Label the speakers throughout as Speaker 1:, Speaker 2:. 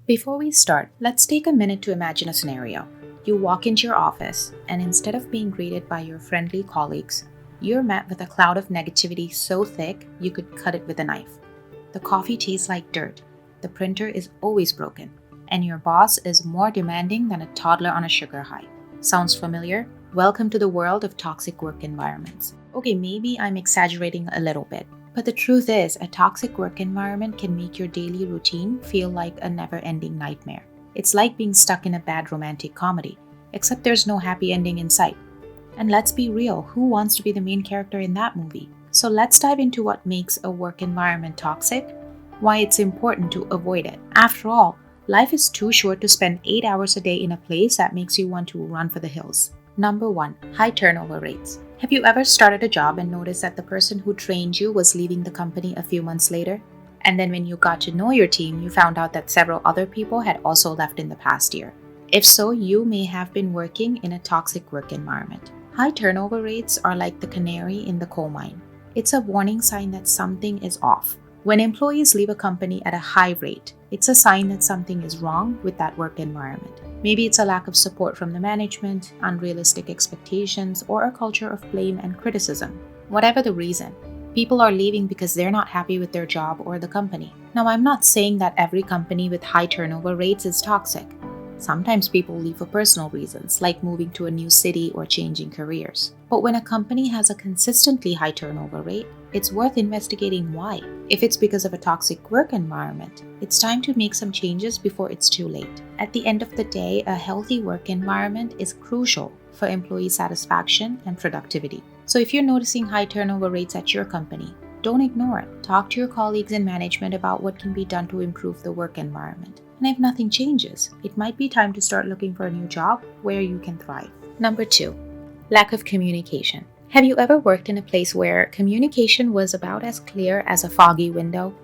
Speaker 1: Before we start, let's take a minute to imagine a scenario. You walk into your office, and instead of being greeted by your friendly colleagues, you're met with a cloud of negativity so thick you could cut it with a knife. The coffee tastes like dirt, the printer is always broken, and your boss is more demanding than a toddler on a sugar high. Sounds familiar? Welcome to the world of toxic work environments. Okay, maybe I'm exaggerating a little bit, but the truth is, a toxic work environment can make your daily routine feel like a never-ending nightmare. It's like being stuck in a bad romantic comedy, except there's no happy ending in sight. And let's be real, who wants to be the main character in that movie? So let's dive into what makes a work environment toxic, why it's important to avoid it. After all, life is too short to spend 8 hours a day in a place that makes you want to run for the hills. Number 1. High turnover rates. Have you ever started a job and noticed that the person who trained you was leaving the company a few months later? And then when you got to know your team, you found out that several other people had also left in the past year. If so, you may have been working in a toxic work environment. High turnover rates are like the canary in the coal mine. It's a warning sign that something is off. When employees leave a company at a high rate, it's a sign that something is wrong with that work environment. Maybe it's a lack of support from the management, unrealistic expectations, or a culture of blame and criticism. Whatever the reason, people are leaving because they're not happy with their job or the company. Now, I'm not saying that every company with high turnover rates is toxic. Sometimes people leave for personal reasons, like moving to a new city or changing careers. But when a company has a consistently high turnover rate, it's worth investigating why. If it's because of a toxic work environment, it's time to make some changes before it's too late. At the end of the day, a healthy work environment is crucial for employee satisfaction and productivity. So if you're noticing high turnover rates at your company, don't ignore it. Talk to your colleagues in management about what can be done to improve the work environment. And if nothing changes, it might be time to start looking for a new job where you can thrive. Number 2, lack of communication. Have you ever worked in a place where communication was about as clear as a foggy window?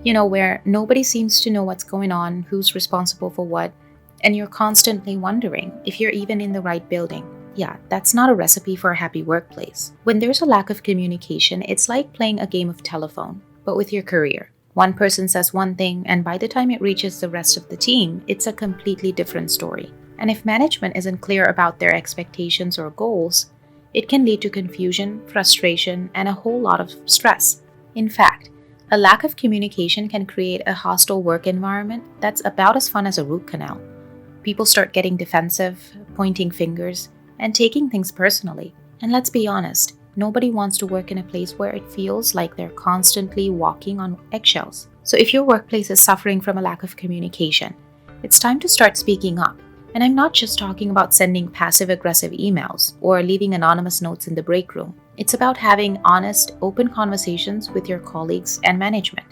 Speaker 1: Where nobody seems to know what's going on, who's responsible for what, and you're constantly wondering if you're even in the right building. Yeah, that's not a recipe for a happy workplace. When there's a lack of communication, it's like playing a game of telephone, but with your career. One person says one thing, and by the time it reaches the rest of the team, it's a completely different story. And if management isn't clear about their expectations or goals, it can lead to confusion, frustration, and a whole lot of stress. In fact, a lack of communication can create a hostile work environment that's about as fun as a root canal. People start getting defensive, pointing fingers, and taking things personally. And let's be honest, nobody wants to work in a place where it feels like they're constantly walking on eggshells. So if your workplace is suffering from a lack of communication, it's time to start speaking up. And I'm not just talking about sending passive-aggressive emails or leaving anonymous notes in the break room. It's about having honest, open conversations with your colleagues and management,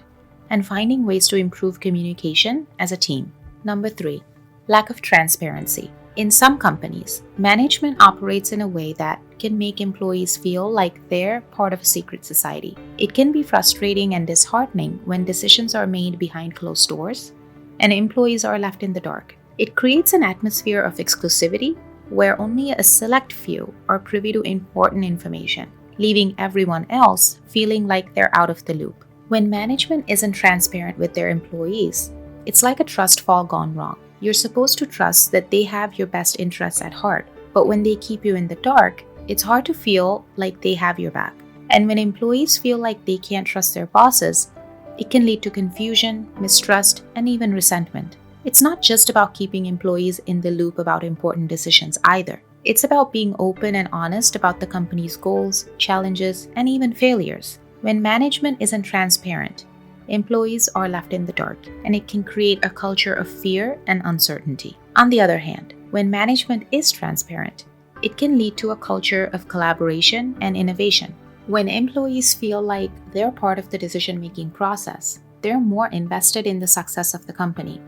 Speaker 1: and finding ways to improve communication as a team. Number 3, lack of transparency. In some companies, management operates in a way that can make employees feel like they're part of a secret society. It can be frustrating and disheartening when decisions are made behind closed doors and employees are left in the dark. It creates an atmosphere of exclusivity where only a select few are privy to important information, leaving everyone else feeling like they're out of the loop. When management isn't transparent with their employees, it's like a trust fall gone wrong. You're supposed to trust that they have your best interests at heart, but when they keep you in the dark, it's hard to feel like they have your back. And when employees feel like they can't trust their bosses, it can lead to confusion, mistrust, and even resentment. It's not just about keeping employees in the loop about important decisions either. It's about being open and honest about the company's goals, challenges, and even failures. When management isn't transparent, employees are left in the dark, and it can create a culture of fear and uncertainty. On the other hand, when management is transparent, it can lead to a culture of collaboration and innovation. When employees feel like they're part of the decision-making process, they're more invested in the success of the company.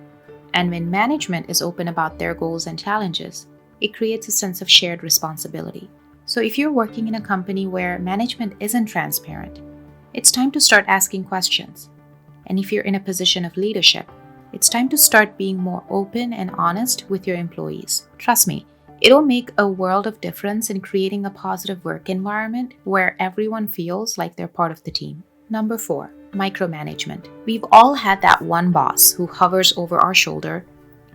Speaker 1: And when management is open about their goals and challenges, it creates a sense of shared responsibility. So if you're working in a company where management isn't transparent, it's time to start asking questions. And if you're in a position of leadership, it's time to start being more open and honest with your employees. Trust me, it'll make a world of difference in creating a positive work environment where everyone feels like they're part of the team. Number 4, Micromanagement. We've all had that one boss who hovers over our shoulder,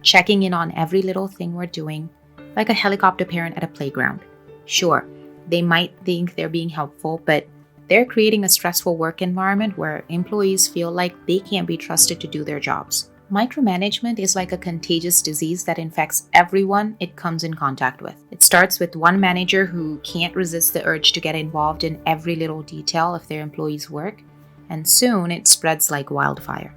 Speaker 1: checking in on every little thing we're doing, like a helicopter parent at a playground. Sure, they might think they're being helpful, but they're creating a stressful work environment where employees feel like they can't be trusted to do their jobs. Micromanagement is like a contagious disease that infects everyone it comes in contact with. It starts with one manager who can't resist the urge to get involved in every little detail of their employees' work, and soon it spreads like wildfire.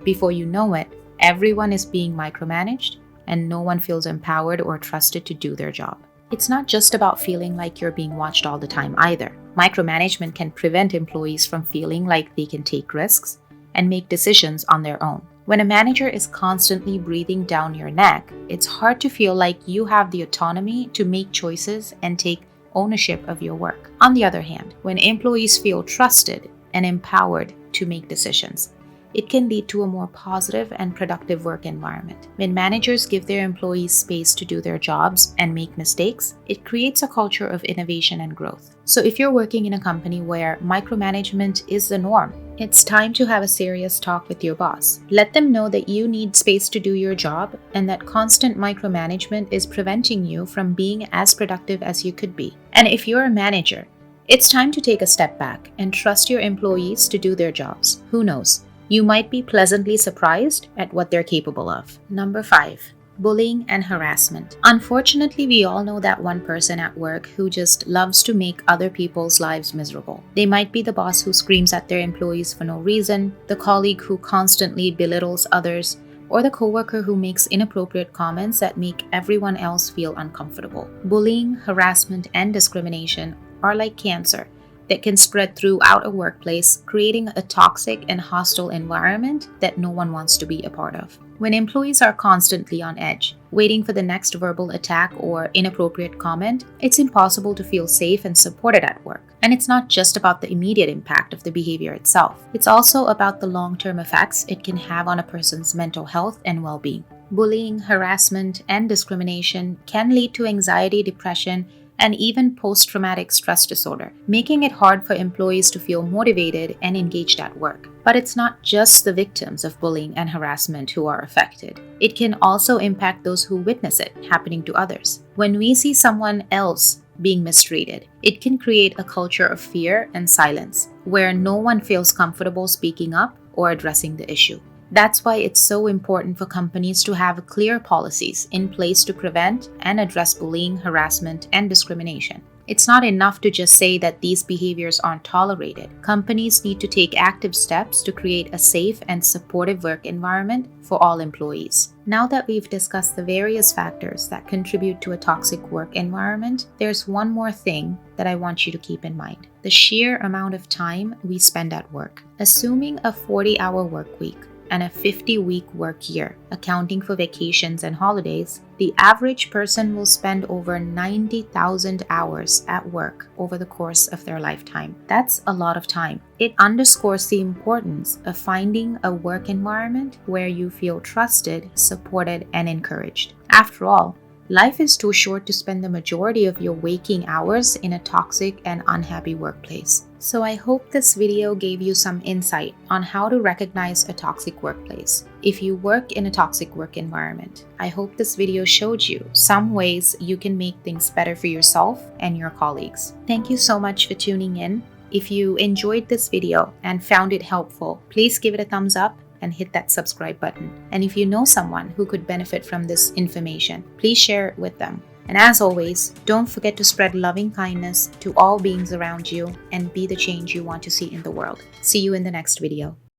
Speaker 1: Before you know it, everyone is being micromanaged, and no one feels empowered or trusted to do their job. It's not just about feeling like you're being watched all the time either. Micromanagement can prevent employees from feeling like they can take risks and make decisions on their own. When a manager is constantly breathing down your neck, it's hard to feel like you have the autonomy to make choices and take ownership of your work. On the other hand, when employees feel trusted and empowered to make decisions, it can lead to a more positive and productive work environment. When managers give their employees space to do their jobs and make mistakes, it creates a culture of innovation and growth. So if you're working in a company where micromanagement is the norm, it's time to have a serious talk with your boss. Let them know that you need space to do your job and that constant micromanagement is preventing you from being as productive as you could be. And if you're a manager, it's time to take a step back and trust your employees to do their jobs. Who knows? You might be pleasantly surprised at what they're capable of. Number 5. Bullying and harassment. Unfortunately, we all know that one person at work who just loves to make other people's lives miserable. They might be the boss who screams at their employees for no reason, the colleague who constantly belittles others, or the coworker who makes inappropriate comments that make everyone else feel uncomfortable. Bullying, harassment, and discrimination are like cancer that can spread throughout a workplace, creating a toxic and hostile environment that no one wants to be a part of. When employees are constantly on edge, waiting for the next verbal attack or inappropriate comment, it's impossible to feel safe and supported at work. And it's not just about the immediate impact of the behavior itself. It's also about the long-term effects it can have on a person's mental health and well-being. Bullying, harassment, and discrimination can lead to anxiety, depression, and even post-traumatic stress disorder, making it hard for employees to feel motivated and engaged at work. But it's not just the victims of bullying and harassment who are affected. It can also impact those who witness it happening to others. When we see someone else being mistreated, it can create a culture of fear and silence, where no one feels comfortable speaking up or addressing the issue. That's why it's so important for companies to have clear policies in place to prevent and address bullying, harassment, and discrimination. It's not enough to just say that these behaviors aren't tolerated. Companies need to take active steps to create a safe and supportive work environment for all employees. Now that we've discussed the various factors that contribute to a toxic work environment, there's one more thing that I want you to keep in mind: the sheer amount of time we spend at work. Assuming a 40-hour work week and a 50-week work year, accounting for vacations and holidays, the average person will spend over 90,000 hours at work over the course of their lifetime. That's a lot of time. It underscores the importance of finding a work environment where you feel trusted, supported, and encouraged. After all, life is too short to spend the majority of your waking hours in a toxic and unhappy workplace. So I hope this video gave you some insight on how to recognize a toxic workplace. If you work in a toxic work environment, I hope this video showed you some ways you can make things better for yourself and your colleagues. Thank you so much for tuning in. If you enjoyed this video and found it helpful, please give it a thumbs up and hit that subscribe button. And if you know someone who could benefit from this information, please share it with them. And as always, don't forget to spread loving kindness to all beings around you and be the change you want to see in the world. See you in the next video.